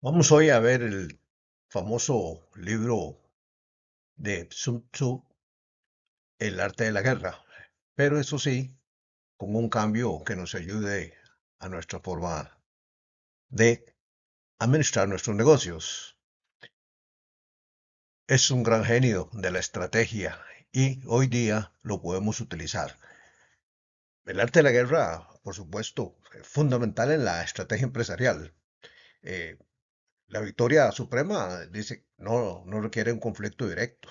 Vamos hoy a ver el famoso libro de Sun Tzu, El arte de la guerra, pero eso sí, con un cambio que nos ayude a nuestra forma de administrar nuestros negocios. Es un gran genio de la estrategia y hoy día lo podemos utilizar. El arte de la guerra, por supuesto, es fundamental en la estrategia empresarial. Eh, la victoria suprema dice no requiere un conflicto directo.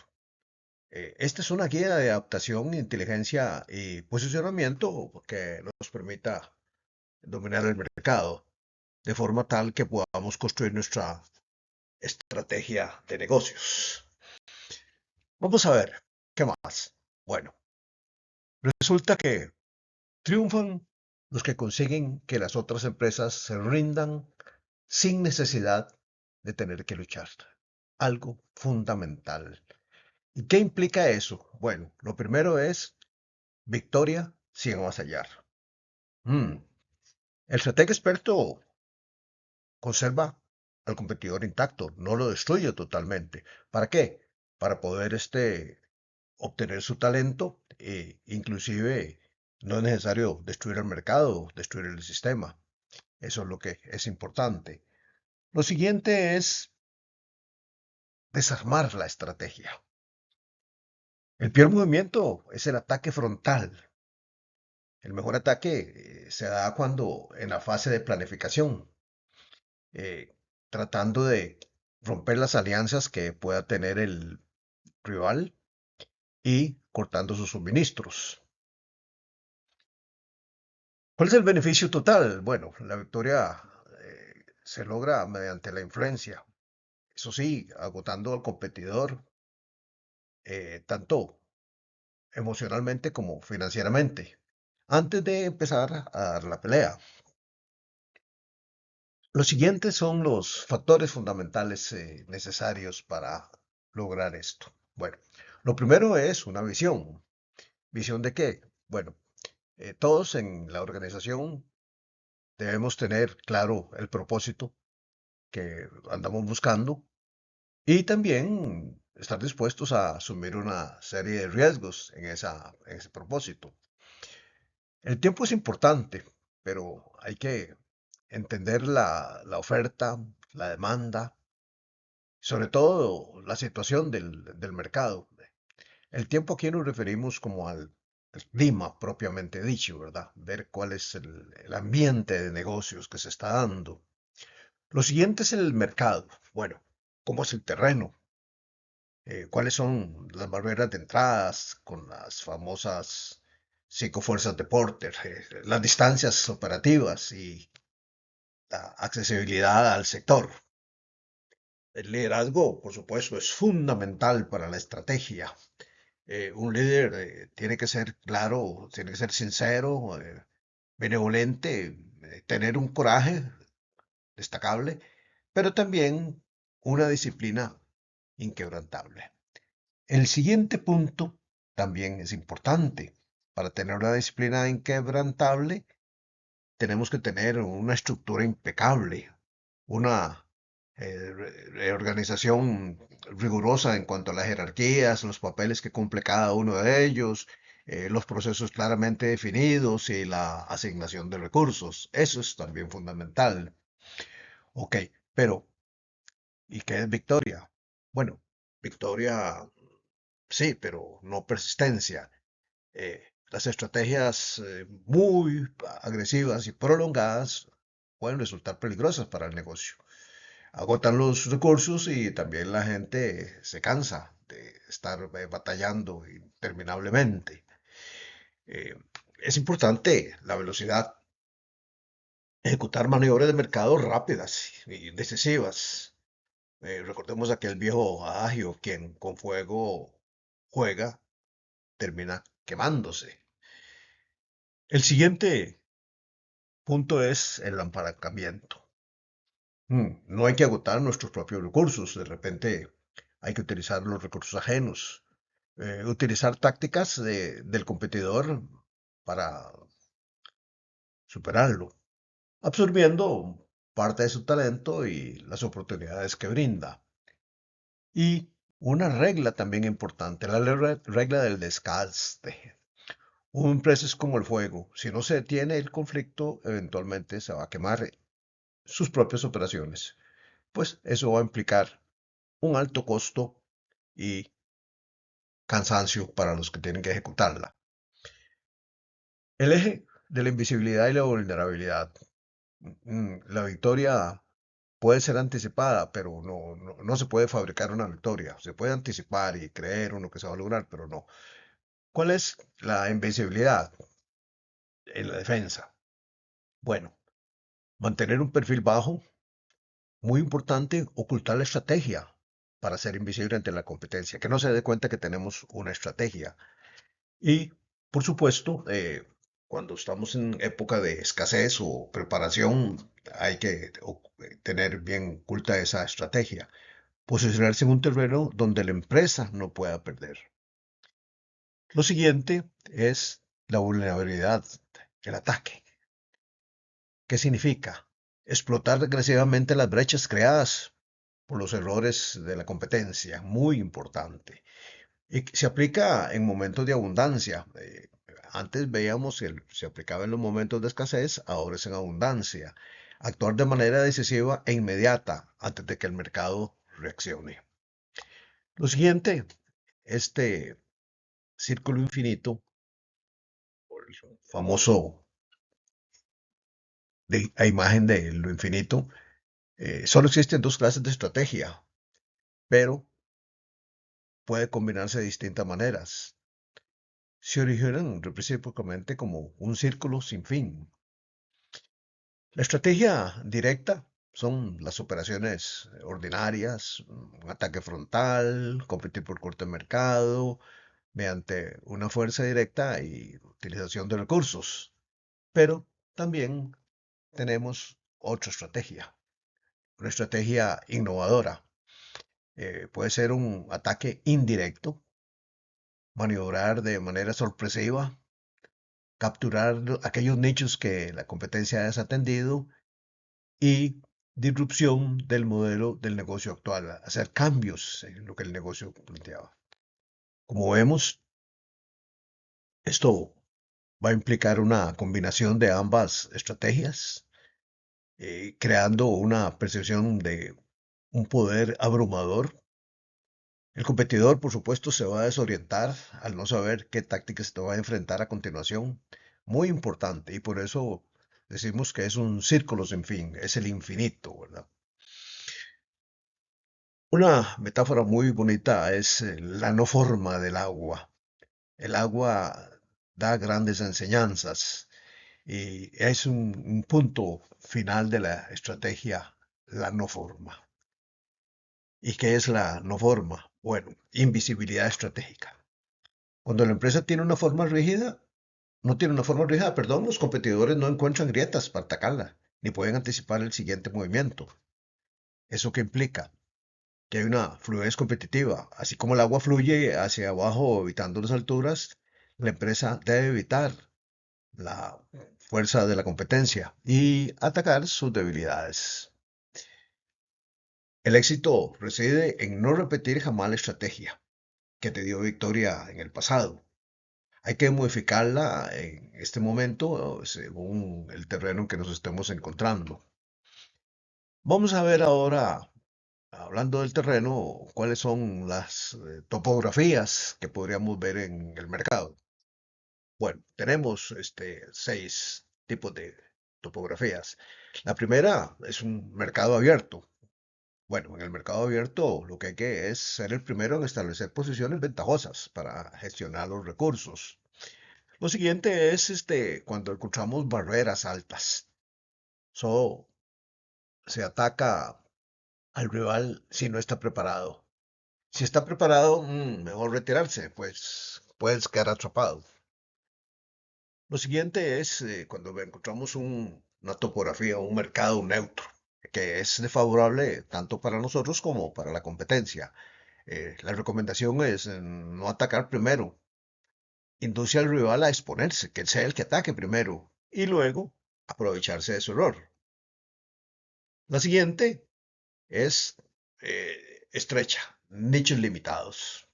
Esta es una guía de adaptación, inteligencia y posicionamiento que nos permita dominar el mercado de forma tal que podamos construir nuestra estrategia de negocios. Vamos a ver, ¿qué más? Bueno, resulta que triunfan los que consiguen que las otras empresas se rindan sin necesidad de tener que luchar. Algo fundamental. ¿Y qué implica eso? Bueno, lo primero es victoria sin avasallar. Mm, El estratega experto conserva al competidor intacto, no lo destruye totalmente. ¿Para qué? Para poder obtener su talento e inclusive no es necesario destruir el mercado, destruir el sistema. Eso es lo que es importante. Lo siguiente es desarmar la estrategia. El peor movimiento es el ataque frontal. El mejor ataque se da cuando en la fase de planificación eh, tratando de romper las alianzas que pueda tener el rival y cortando sus suministros. ¿Cuál es el beneficio total? Bueno, la victoria se logra mediante la influencia. Eso sí, agotando al competidor tanto emocionalmente como financieramente, antes de empezar a dar la pelea. Los siguientes son los factores fundamentales necesarios para lograr esto. Bueno, lo primero es una visión. ¿Visión de qué? Bueno, todos en la organización debemos tener claro el propósito que andamos buscando y también estar dispuestos a asumir una serie de riesgos en ese propósito. El tiempo es importante, pero hay que entender la oferta, la demanda, sobre todo la situación del mercado. El tiempo aquí nos referimos como al clima propiamente dicho, ¿verdad? Ver cuál es el ambiente de negocios que se está dando. Lo siguiente es el mercado. Bueno, ¿cómo es el terreno? ¿Cuáles son las barreras de entradas con las famosas cinco fuerzas de Porter? Las distancias operativas y la accesibilidad al sector. El liderazgo, por supuesto, es fundamental para la estrategia. Un líder tiene que ser claro, tiene que ser sincero, benevolente, tener un coraje destacable, pero también una disciplina inquebrantable. El siguiente punto también es importante. Para tener una disciplina inquebrantable, tenemos que tener una estructura impecable, una organización rigurosa en cuanto a las jerarquías, los papeles que cumple cada uno de ellos, los procesos claramente definidos y la asignación de recursos. Eso es también fundamental. Ok, pero ¿y qué es victoria? Bueno, victoria sí, pero no persistencia. Las estrategias muy agresivas y prolongadas pueden resultar peligrosas para el negocio. Agotan los recursos y también la gente se cansa de estar batallando interminablemente. Eh, es importante la velocidad, ejecutar maniobras de mercado rápidas y decisivas. Recordemos aquel viejo adagio, quien con fuego juega, termina quemándose. El siguiente punto es el apalancamiento. No hay que agotar nuestros propios recursos, de repente hay que utilizar los recursos ajenos, utilizar tácticas del competidor para superarlo, absorbiendo parte de su talento y las oportunidades que brinda. Y una regla también importante, la regla del desgaste. Un preso es como el fuego. Si no se detiene el conflicto, eventualmente se va a quemar sus propias operaciones. Pues eso va a implicar un alto costo y cansancio para los que tienen que ejecutarla. El eje de la invisibilidad y la vulnerabilidad. La victoria puede ser anticipada, pero no se puede fabricar una victoria. Se puede anticipar y creer uno que se va a lograr, pero no. ¿Cuál es la invisibilidad en la defensa? Bueno, mantener un perfil bajo, muy importante, ocultar la estrategia para ser invisible ante la competencia, que no se dé cuenta que tenemos una estrategia. Y, por supuesto, cuando estamos en época de escasez o preparación, hay que tener bien oculta esa estrategia. Posicionarse en un terreno donde la empresa no pueda perder. Lo siguiente es la vulnerabilidad, el ataque. ¿Qué significa? Explotar agresivamente las brechas creadas por los errores de la competencia, muy importante. Y se aplica en momentos de abundancia. Antes veíamos que se aplicaba en los momentos de escasez, ahora es en abundancia. Actuar de manera decisiva e inmediata antes de que el mercado reaccione. Lo siguiente, este círculo infinito, o el famoso a imagen de lo infinito, solo existen dos clases de estrategia, pero puede combinarse de distintas maneras. Se originan recíprocamente como un círculo sin fin. La estrategia directa son las operaciones ordinarias, un ataque frontal, competir por corto de mercado, mediante una fuerza directa y utilización de recursos. Pero también tenemos otra estrategia, una estrategia innovadora. Puede ser un ataque indirecto, maniobrar de manera sorpresiva, capturar aquellos nichos que la competencia ha desatendido y disrupción del modelo del negocio actual, hacer cambios en lo que el negocio planteaba. Como vemos, esto va a implicar una combinación de ambas estrategias, creando una percepción de un poder abrumador. El competidor, por supuesto, se va a desorientar al no saber qué tácticas se va a enfrentar a continuación. Muy importante, y por eso decimos que es un círculo sin fin, es el infinito, ¿verdad? Una metáfora muy bonita es la no forma del agua. El agua da grandes enseñanzas y es un punto final de la estrategia, la no forma. ¿Y qué es la no forma? Bueno, invisibilidad estratégica. Cuando la empresa tiene una forma rígida, no tiene una forma rígida, perdón, los competidores no encuentran grietas para atacarla, ni pueden anticipar el siguiente movimiento. ¿Eso qué implica? Que hay una fluidez competitiva. Así como el agua fluye hacia abajo evitando las alturas, la empresa debe evitar la fuerza de la competencia y atacar sus debilidades. El éxito reside en no repetir jamás la estrategia que te dio victoria en el pasado. Hay que modificarla en este momento según el terreno en que nos estemos encontrando. Vamos a ver ahora, hablando del terreno, cuáles son las topografías que podríamos ver en el mercado. Bueno, tenemos 6 tipos de topografías. La primera es un mercado abierto. Bueno, en el mercado abierto lo que hay que es ser el primero en establecer posiciones ventajosas para gestionar los recursos. Lo siguiente es cuando encontramos barreras altas. Eso se ataca al rival si no está preparado. Si está preparado, mejor retirarse, pues puedes quedar atrapado. Lo siguiente es cuando encontramos una topografía, un mercado neutro, que es desfavorable tanto para nosotros como para la competencia. La recomendación es no atacar primero. Induce al rival a exponerse, que él sea el que ataque primero y luego aprovecharse de su error. La siguiente es estrecha, nichos limitados.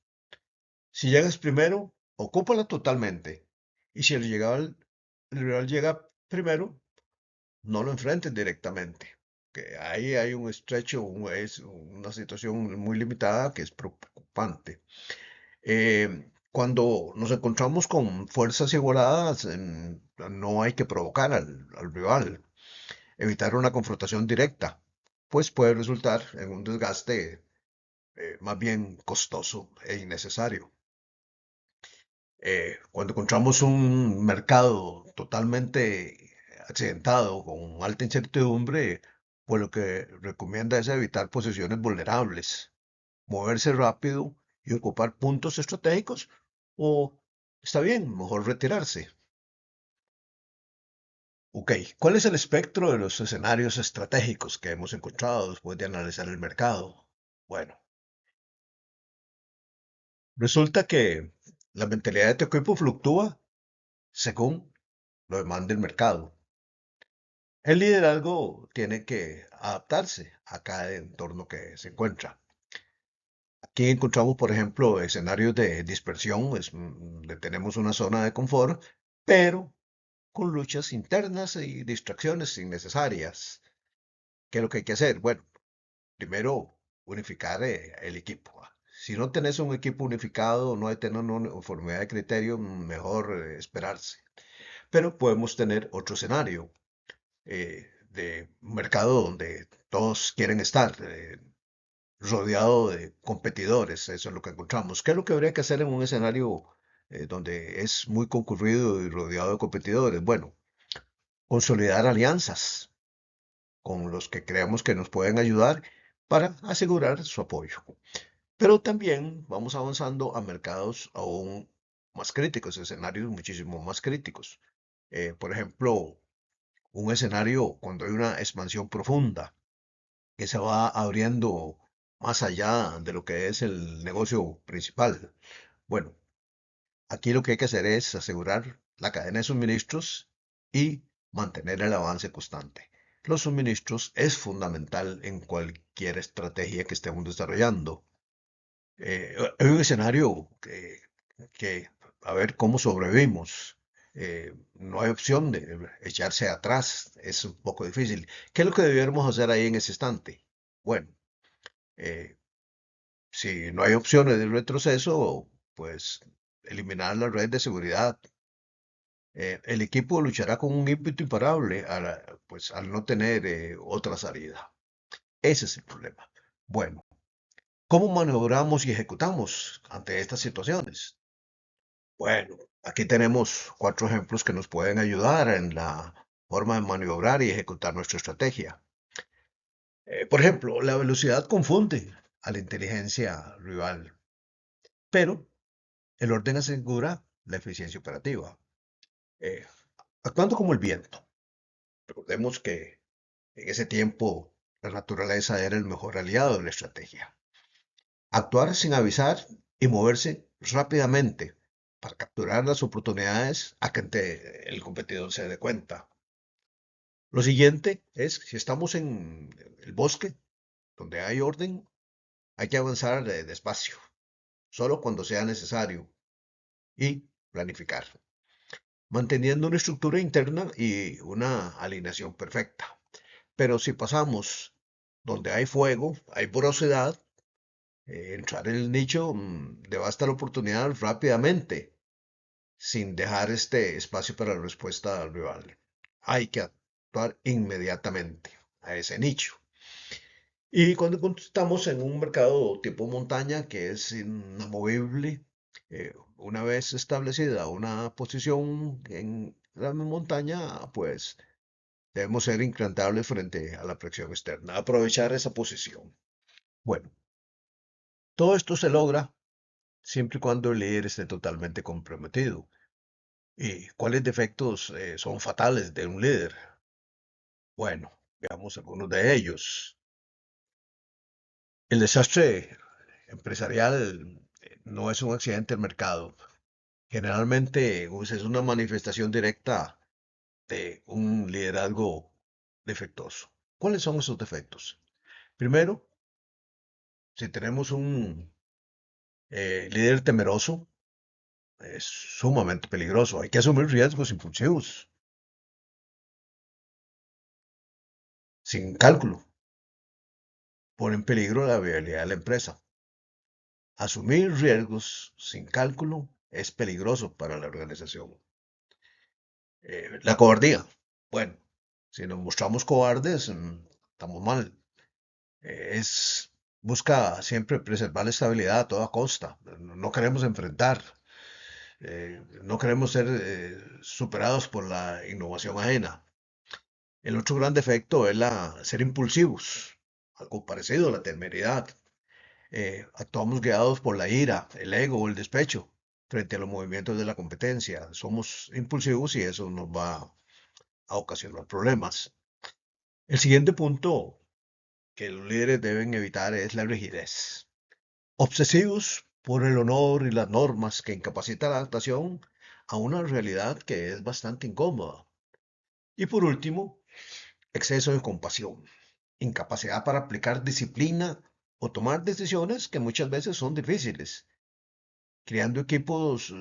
Si llegas primero, ocúpala totalmente. Y si el rival llega primero, no lo enfrentes directamente. Que ahí hay un estrecho, es una situación muy limitada que es preocupante. Cuando nos encontramos con fuerzas igualadas, no hay que provocar al rival, evitar una confrontación directa, pues puede resultar en un desgaste más bien costoso e innecesario. Cuando encontramos un mercado totalmente accidentado, con alta incertidumbre, pues lo que recomienda es evitar posiciones vulnerables, moverse rápido y ocupar puntos estratégicos, o está bien, mejor retirarse. Ok, ¿cuál es el espectro de los escenarios estratégicos que hemos encontrado después de analizar el mercado? Bueno, resulta que la mentalidad de tu equipo fluctúa según lo demanda el mercado. El liderazgo tiene que adaptarse a cada entorno que se encuentra. Aquí encontramos, por ejemplo, escenarios de dispersión, donde tenemos una zona de confort, pero con luchas internas y distracciones innecesarias. ¿Qué es lo que hay que hacer? Bueno, primero, unificar el equipo. Si no tenés un equipo unificado, no hay tener una uniformidad de criterio, mejor esperarse. Pero podemos tener otro escenario de un mercado donde todos quieren estar, rodeado de competidores. Eso es lo que encontramos. ¿Qué es lo que habría que hacer en un escenario donde es muy concurrido y rodeado de competidores? Bueno, consolidar alianzas con los que creamos que nos pueden ayudar para asegurar su apoyo. Pero también vamos avanzando a mercados aún más críticos, escenarios muchísimo más críticos. Por ejemplo, un escenario cuando hay una expansión profunda que se va abriendo más allá de lo que es el negocio principal. Bueno, aquí lo que hay que hacer es asegurar la cadena de suministros y mantener el avance constante. Los suministros es fundamental en cualquier estrategia que estemos desarrollando. Hay un escenario que, a ver cómo sobrevivimos. No hay opción de echarse atrás, es un poco difícil. ¿Qué es lo que debiéramos hacer ahí en ese instante? Bueno, eh, si no hay opciones de retroceso, pues eliminar la red de seguridad. El equipo luchará con un ímpetu imparable pues, al no tener otra salida. Ese es el problema. Bueno, ¿cómo maniobramos y ejecutamos ante estas situaciones? Bueno, aquí tenemos cuatro ejemplos que nos pueden ayudar en la forma de maniobrar y ejecutar nuestra estrategia. Por ejemplo, la velocidad confunde a la inteligencia rival, pero el orden asegura la eficiencia operativa. Eh, Actuando como el viento. Recordemos que en ese tiempo la naturaleza era el mejor aliado de la estrategia. Actuar sin avisar y moverse rápidamente para capturar las oportunidades a que el competidor se dé cuenta. Lo siguiente es, si estamos en el bosque, donde hay orden, hay que avanzar despacio, solo cuando sea necesario, y planificar, manteniendo una estructura interna y una alineación perfecta. Pero si pasamos donde hay fuego, hay porosidad, entrar en el nicho devasta la oportunidad rápidamente, sin dejar este espacio para la respuesta al rival. Hay que actuar inmediatamente a ese nicho. Y cuando estamos en un mercado tipo montaña que es inamovible, una vez establecida una posición en la montaña, pues debemos ser inquebrantables frente a la presión externa, aprovechar esa posición. Bueno, todo esto se logra siempre y cuando el líder esté totalmente comprometido. ¿Y cuáles defectos son fatales de un líder? Bueno, veamos algunos de ellos. El desastre empresarial no es un accidente del mercado. Generalmente pues, es una manifestación directa de un liderazgo defectuoso. ¿Cuáles son esos defectos? Primero, si tenemos un líder temeroso, es sumamente peligroso. Hay que asumir riesgos impulsivos, sin cálculo. Pone en peligro la viabilidad de la empresa. Asumir riesgos sin cálculo es peligroso para la organización. La cobardía. Bueno, si nos mostramos cobardes, estamos mal. Busca siempre preservar la estabilidad a toda costa. No queremos enfrentar, no queremos ser superados por la innovación ajena. El otro gran defecto es ser impulsivos, algo parecido a la temeridad. Actuamos guiados por la ira, el ego o el despecho frente a los movimientos de la competencia. Somos impulsivos y eso nos va a ocasionar problemas. El siguiente punto que los líderes deben evitar es la rigidez. Obsesivos por el honor y las normas que incapacitan la adaptación a una realidad que es bastante incómoda. Y por último, exceso de compasión, incapacidad para aplicar disciplina o tomar decisiones que muchas veces son difíciles, creando equipos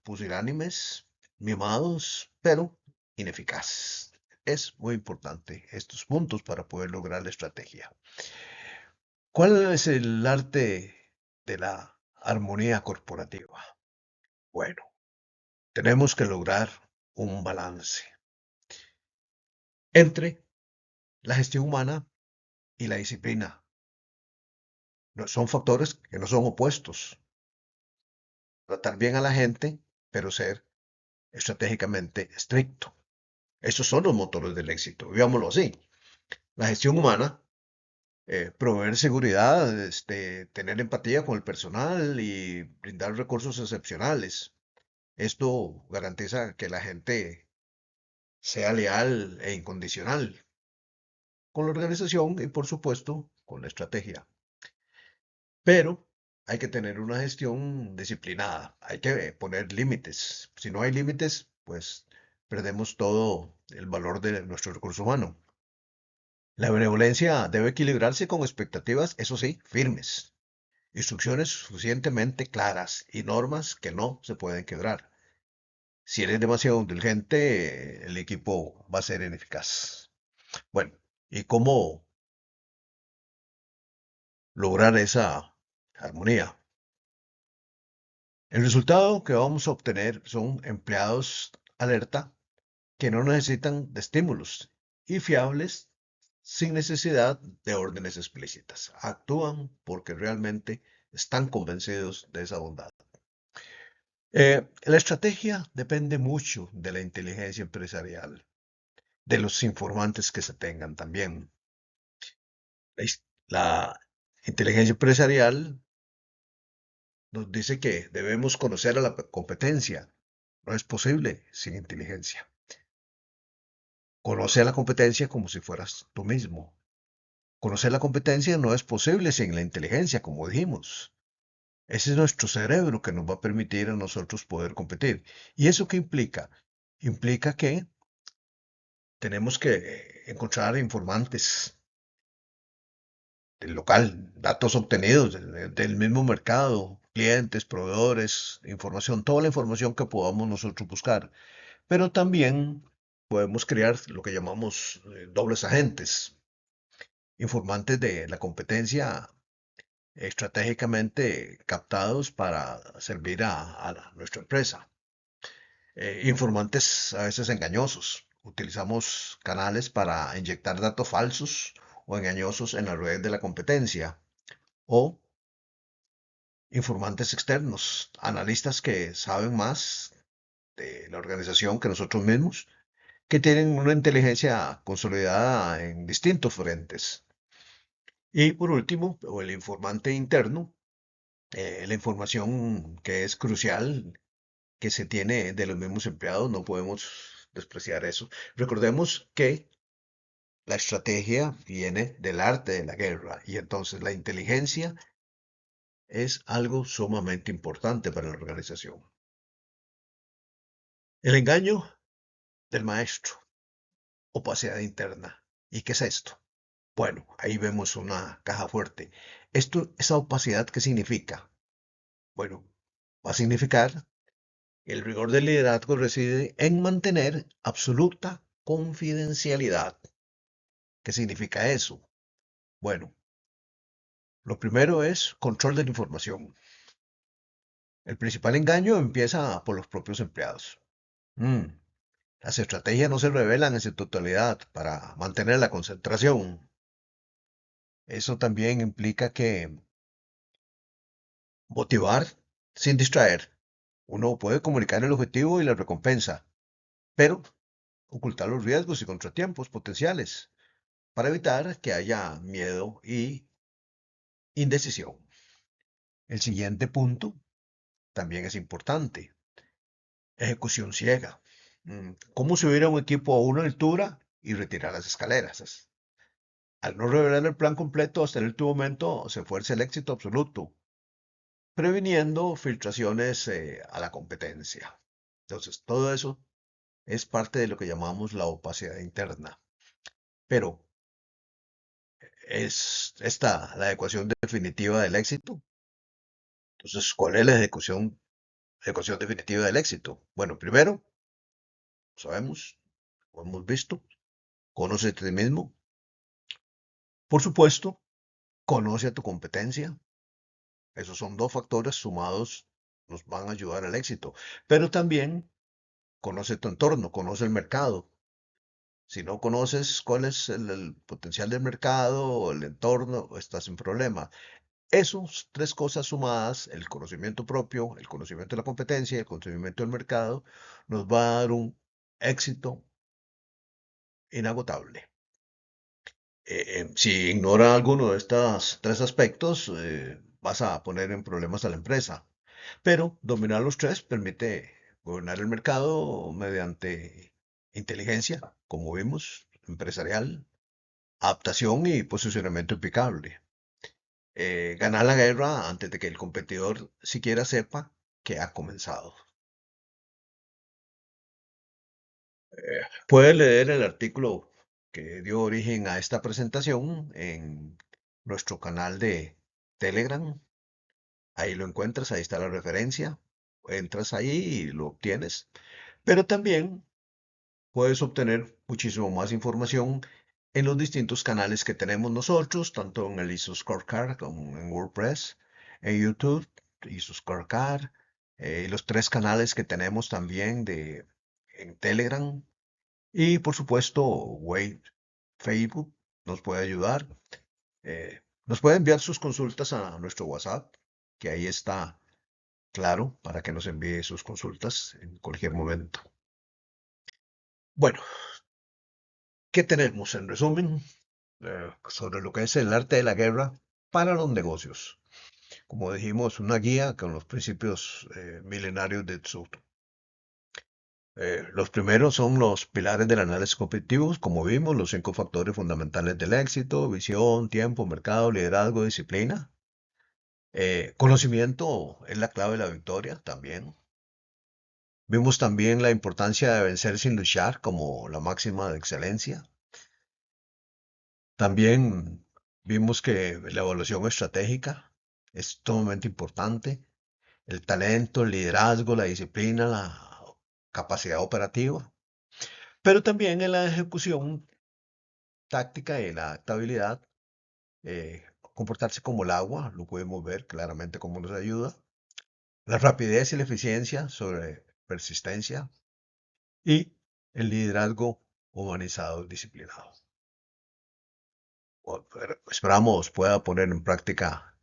pusilánimes, mimados, pero ineficaces. Es muy importante estos puntos para poder lograr la estrategia. ¿Cuál es el arte de la armonía corporativa? Bueno, tenemos que lograr un balance entre la gestión humana y la disciplina. Son factores que no son opuestos. Tratar bien a la gente, pero ser estratégicamente estricto. Esos son los motores del éxito, digámoslo así. La gestión humana, proveer seguridad, tener empatía con el personal y brindar recursos excepcionales. Esto garantiza que la gente sea leal e incondicional con la organización y, por supuesto, con la estrategia. Pero hay que tener una gestión disciplinada, hay que poner límites. Si no hay límites, pues perdemos todo el valor de nuestro recurso humano. La benevolencia debe equilibrarse con expectativas, eso sí, firmes, instrucciones suficientemente claras y normas que no se pueden quebrar. Si eres demasiado indulgente, el equipo va a ser ineficaz. Bueno, ¿y cómo lograr esa armonía? El resultado que vamos a obtener son empleados alerta que no necesitan de estímulos y fiables sin necesidad de órdenes explícitas. Actúan porque realmente están convencidos de esa bondad. La estrategia depende mucho de la inteligencia empresarial, de los informantes que se tengan también. La inteligencia empresarial nos dice que debemos conocer a la competencia. No es posible sin inteligencia. Conoce a la competencia como si fueras tú mismo. Conocer la competencia no es posible sin la inteligencia, como dijimos. Ese es nuestro cerebro que nos va a permitir a nosotros poder competir. ¿Y eso qué implica? Implica que tenemos que encontrar informantes del local, datos obtenidos del mismo mercado, clientes, proveedores, información, toda la información que podamos nosotros buscar. Pero también podemos crear lo que llamamos dobles agentes, informantes de la competencia estratégicamente captados para servir a nuestra empresa. Informantes a veces engañosos. Utilizamos canales para inyectar datos falsos o engañosos en las redes de la competencia. O informantes externos, analistas que saben más de la organización que nosotros mismos, que tienen una inteligencia consolidada en distintos frentes. Y por último, o el informante interno, la información que es crucial que se tiene de los mismos empleados, no podemos despreciar eso. Recordemos que la estrategia viene del arte de la guerra y entonces la inteligencia es algo sumamente importante para la organización. El engaño del maestro, opacidad interna. ¿Y qué es esto? Bueno, ahí vemos una caja fuerte. Esa opacidad, ¿qué significa? Bueno, va a significar que el rigor del liderazgo reside en mantener absoluta confidencialidad. ¿Qué significa eso? Bueno, lo primero es control de la información. El principal engaño empieza por los propios empleados. Mm, Las estrategias no se revelan en su totalidad para mantener la concentración. Eso también implica que motivar sin distraer. Uno puede comunicar el objetivo y la recompensa, pero ocultar los riesgos y contratiempos potenciales para evitar que haya miedo y indecisión. El siguiente punto también es importante. Ejecución ciega. ¿Cómo subir a un equipo a una altura y retirar las escaleras? Al no revelar el plan completo hasta el último momento, se fuerza el éxito absoluto, previniendo filtraciones a la competencia. Entonces, todo eso es parte de lo que llamamos la opacidad interna. Pero, ¿es esta la ecuación definitiva del éxito? Entonces, ¿cuál es la ecuación definitiva del éxito? Bueno, primero, sabemos, o hemos visto, conoce a ti mismo. Por supuesto, conoce a tu competencia. Esos son dos factores sumados, nos van a ayudar al éxito. Pero también conoce tu entorno, conoce el mercado. Si no conoces cuál es el potencial del mercado o el entorno, estás en problema. Esas tres cosas sumadas, el conocimiento propio, el conocimiento de la competencia y el conocimiento del mercado, nos va a dar un éxito inagotable. Si ignora alguno de estos tres aspectos, vas a poner en problemas a la empresa. Pero dominar los tres permite gobernar el mercado mediante inteligencia, como vimos, empresarial, adaptación y posicionamiento impecable. Ganar la guerra antes de que el competidor siquiera sepa que ha comenzado. Puedes leer el artículo que dio origen a esta presentación en nuestro canal de Telegram. Ahí lo encuentras, ahí está la referencia. Entras ahí y lo obtienes. Pero también puedes obtener muchísimo más información en los distintos canales que tenemos nosotros, tanto en el ISO Scorecard como en WordPress, en YouTube, ISO Scorecard, los tres canales que tenemos también en Telegram y por supuesto Wave, Facebook nos puede ayudar. Nos puede enviar sus consultas a nuestro WhatsApp, que ahí está claro para que nos envíe sus consultas en cualquier momento. Bueno, ¿qué tenemos en resumen sobre lo que es el arte de la guerra para los negocios? Como dijimos, una guía con los principios milenarios de Tzu. Los primeros son los pilares del análisis competitivo, como vimos, los cinco factores fundamentales del éxito: visión, tiempo, mercado, liderazgo, disciplina. Conocimiento es la clave de la victoria también. Vimos también la importancia de vencer sin luchar como la máxima de excelencia. También vimos que la evaluación estratégica es sumamente importante. El talento, el liderazgo, la disciplina, la capacidad operativa. Pero también en la ejecución táctica y la adaptabilidad, comportarse como el agua, lo podemos ver claramente cómo nos ayuda. La rapidez y la eficiencia sobre persistencia y el liderazgo humanizado y disciplinado. Esperamos pueda poner en práctica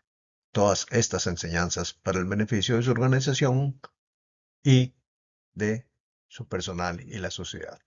todas estas enseñanzas para el beneficio de su organización y de su personal y la sociedad.